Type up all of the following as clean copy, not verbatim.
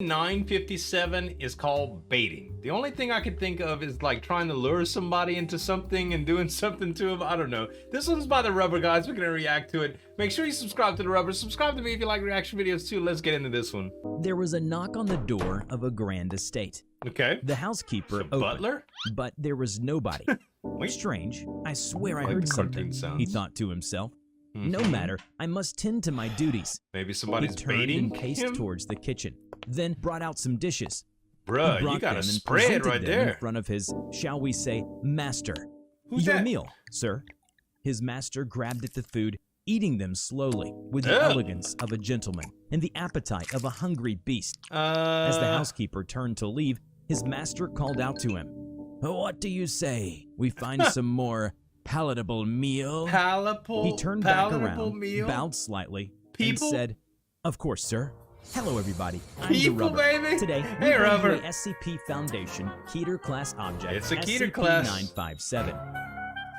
957 is called baiting. The only thing I could think of is like trying to lure somebody into something and doing something to them. I don't know. This one's by the Rubber, guys. We're gonna react to it. Make sure you subscribe to the Rubber. Subscribe to me if you like reaction videos too. Let's get into this one. There was a knock on the door of a grand estate. Okay. The housekeeper opened, butler? but there was nobody. Strange. I swear I heard something, he thought to himself. No matter, I must tend to my duties. Maybe somebody's He turned baiting and paced him? towards the kitchen, then brought out some dishes. Bruh, He brought you got a them and spread presented right them there. in front of his, shall we say, master. Who's Your that? meal, sir. His master grabbed at the food, eating them slowly, with the elegance of a gentleman and the appetite of a hungry beast. As the housekeeper turned to leave, his master called out to him, "What do you say? We find some more palatable meal?" He turned back around, bowed slightly, and said, "Of course, sir. Hello, everybody. I'm the Rubber. Baby. Today, Hey, we Rubber. bring you a SCP Foundation Keter class object. It's a Keter class. SCP-957.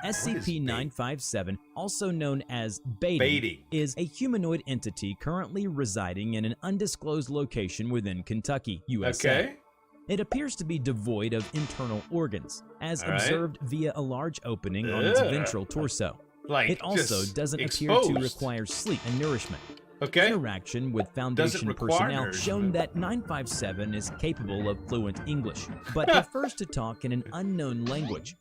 SCP-957, also known as baiting, is a humanoid entity currently residing in an undisclosed location within Kentucky, USA. Okay. It appears to be devoid of internal organs, as observed via a large opening on its ventral torso. Like, It also just doesn't appear exposed. to require sleep and nourishment. Okay. Interaction with Foundation require personnel nourishment. shown that 957 is capable of fluent English, but prefers to talk in an unknown language.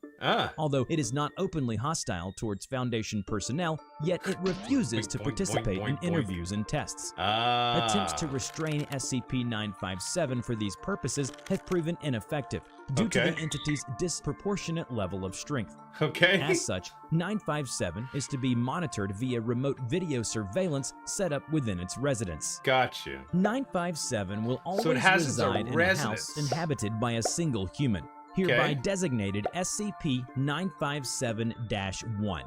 Although it is not openly hostile towards Foundation personnel, yet it refuses to participate in interviews and tests. Attempts to restrain SCP-957 for these purposes have proven ineffective due to the entity's disproportionate level of strength. As such, 957 is to be monitored via remote video surveillance set up within its residence. Gotcha. 957 will always has a reside in a house inhabited by a single human, hereby designated SCP-957-1.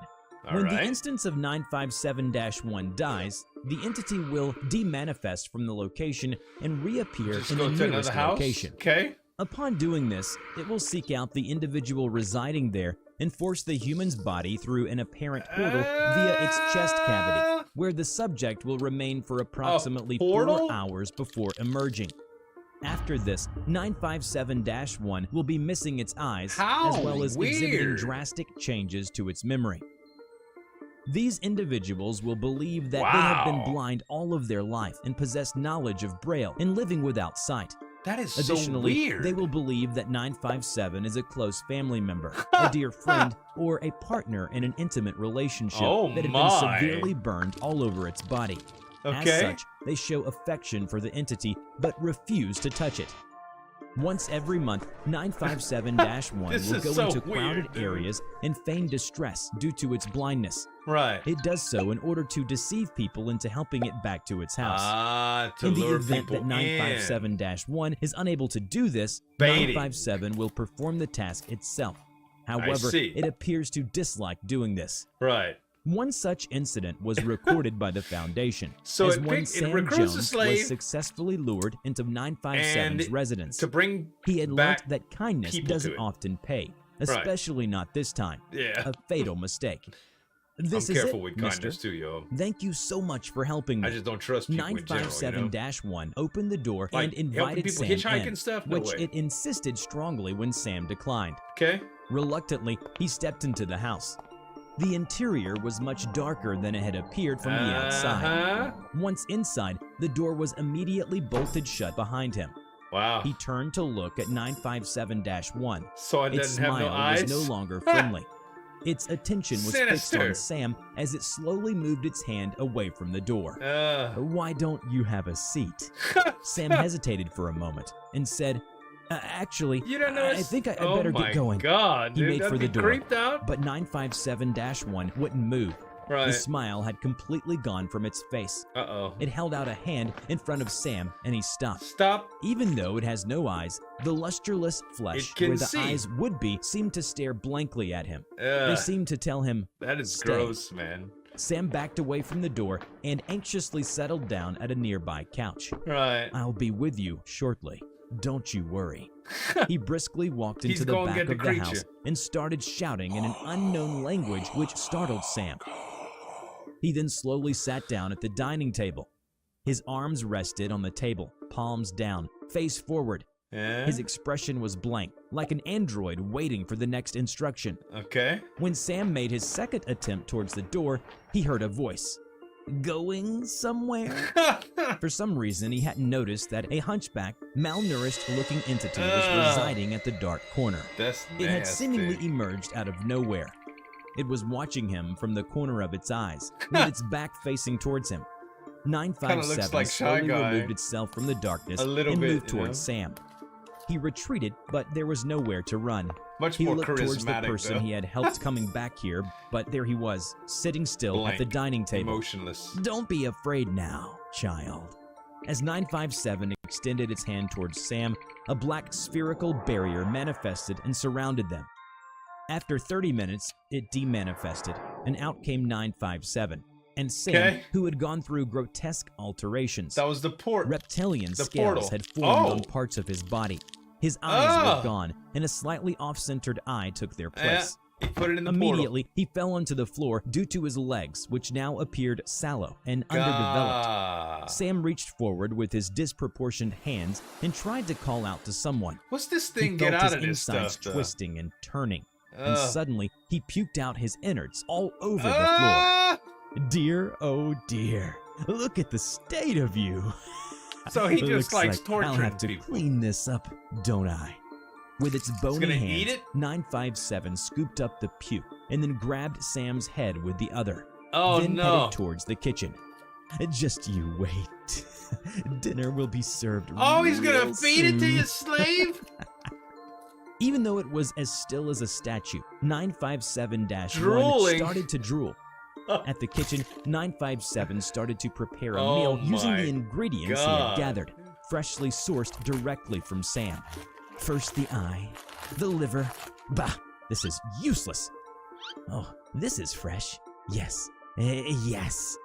When the instance of 957-1 dies, the entity will demanifest from the location and reappear in the nearest location. Upon doing this, it will seek out the individual residing there and force the human's body through an apparent portal via its chest cavity, where the subject will remain for approximately 4 hours before emerging. After this, 957-1 will be missing its eyes, as well as exhibiting drastic changes to its memory. These individuals will believe that they have been blind all of their life and possess knowledge of Braille and living without sight. That is Additionally, so weird. they will believe that 957 is a close family member, a dear friend, or a partner in an intimate relationship that had been severely burned all over its body. As such, they show affection for the entity, but refuse to touch it. Once every month, 957-1 will go into crowded areas and feign distress due to its blindness. It does so in order to deceive people into helping it back to its house. In the event that 957-1 is unable to do this, 957 will perform the task itself. However, it appears to dislike doing this. One such incident was recorded by the Foundation, as one Sam Jones was successfully lured into 957's residence. He had learned that kindness doesn't often pay, especially not this time. A fatal mistake. This is it, with mister. kindness too, yo. Thank you so much for helping me. I just don't trust people in general, 957-1 opened the door and invited Sam in, which it insisted strongly when Sam declined. Reluctantly, he stepped into the house. The interior was much darker than it had appeared from the outside. Once inside, the door was immediately bolted shut behind him. He turned to look at 957-1. Its smile was no longer friendly. Its attention was fixed on Sam as it slowly moved its hand away from the door. "Why don't you have a seat?" Sam hesitated for a moment and said, "Actually, I think I better get going." He made for the door, but 957-1 wouldn't move. The smile had completely gone from its face. It held out a hand in front of Sam, and he stopped. Even though it has no eyes, the lustreless flesh where the eyes would be seemed to stare blankly at him. They seemed to tell him, "That is stay." gross, man. Sam backed away from the door and anxiously settled down at a nearby couch. "I'll be with you shortly. Don't you worry." He briskly walked into the back of the house and started shouting in an unknown language which startled Sam. He then slowly sat down at the dining table. His arms rested on the table, palms down, face forward. His expression was blank, like an android waiting for the next instruction. Okay. When Sam made his second attempt towards the door, he heard a voice. Going somewhere? For some reason, he hadn't noticed that a hunchback, malnourished-looking entity was residing at the dark corner. That's nasty. It had seemingly emerged out of nowhere. It was watching him from the corner of its eyes, with its back facing towards him. 957 like slowly removed itself from the darkness and moved towards Sam. He retreated, but there was nowhere to run. Much more charismatic. He looked towards the person though. he had helped coming back here, but there he was, sitting still Blank, at the dining table. Motionless. Don't be afraid now, child. As 957 extended its hand towards Sam, a black spherical barrier manifested and surrounded them. After 30 minutes, it demanifested, and out came 957. And Sam, who had gone through grotesque alterations. That was the port. Reptilian scales had formed on parts of his body. His eyes were gone, and a slightly off-centered eye took their place. He put it in the Immediately, he fell onto the floor due to his legs, which now appeared sallow and underdeveloped. Sam reached forward with his disproportioned hands and tried to call out to someone. What's this thing get out of this stuff? He felt his insides twisting and turning, and suddenly he puked out his innards all over the floor. Dear, oh dear, look at the state of you. So he just likes torturing I'll have to clean this up, don't I? With its bony hands, 957 scooped up the puke and then grabbed Sam's head with the other. Then headed towards the kitchen. Just you wait. Dinner will be served he's gonna feed it to your slave? Even though it was as still as a statue, 957-1 started to drool. At the kitchen, 957 started to prepare a meal using the ingredients he had gathered, freshly sourced directly from Sam. First the eye, the liver. Bah, this is useless. Oh, this is fresh. Yes, yes.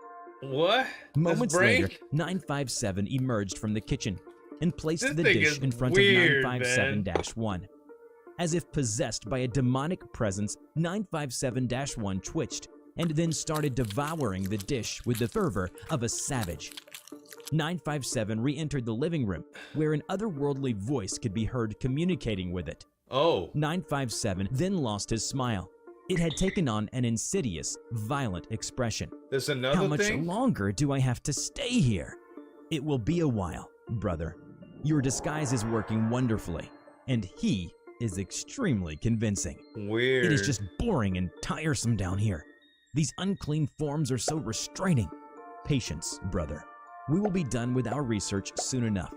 What? Moments later, 957 emerged from the kitchen and placed the dish in front of 957-1. As if possessed by a demonic presence, 957-1 twitched and then started devouring the dish with the fervor of a savage. 957 re-entered the living room, where an otherworldly voice could be heard communicating with it. 957 then lost his smile. It had taken on an insidious, violent expression. There's another How much longer do I have to stay here? It will be a while, brother. Your disguise is working wonderfully, and he is extremely convincing. Weird. It is just boring and tiresome down here. These unclean forms are so restraining. Patience, brother. We will be done with our research soon enough.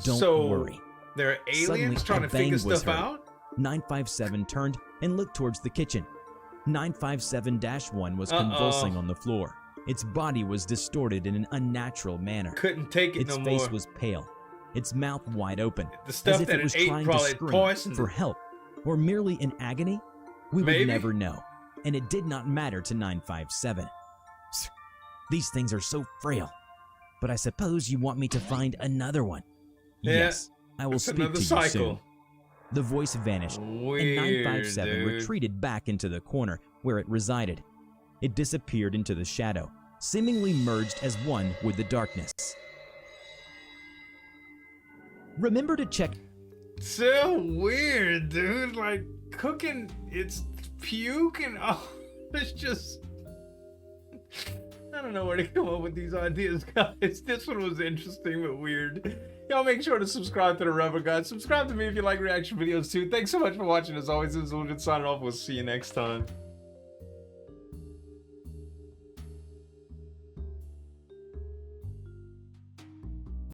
Don't worry. There are aliens trying to figure stuff out? 957 turned and looked towards the kitchen. 957-1 was convulsing on the floor. Its body was distorted in an unnatural manner. Couldn't take it no more. Its face was pale, its mouth wide open, the stuff as if that it was ate trying to scream for help, or merely in agony. We would never know. And it did not matter to 957. These things are so frail. But I suppose you want me to find another one. Yes, I will speak to you soon. The voice vanished, and 957 retreated back into the corner where it resided. It disappeared into the shadow, seemingly merged as one with the darkness. Remember to check. So weird, dude. Like cooking its puke and it's just, I don't know where to come up with these ideas, guys. This one was interesting but weird. Y'all make sure to subscribe to the Rubber Guys. Subscribe to me if you like reaction videos too. Thanks so much for watching. As always, this is Zueljin signing off. We'll see you next time.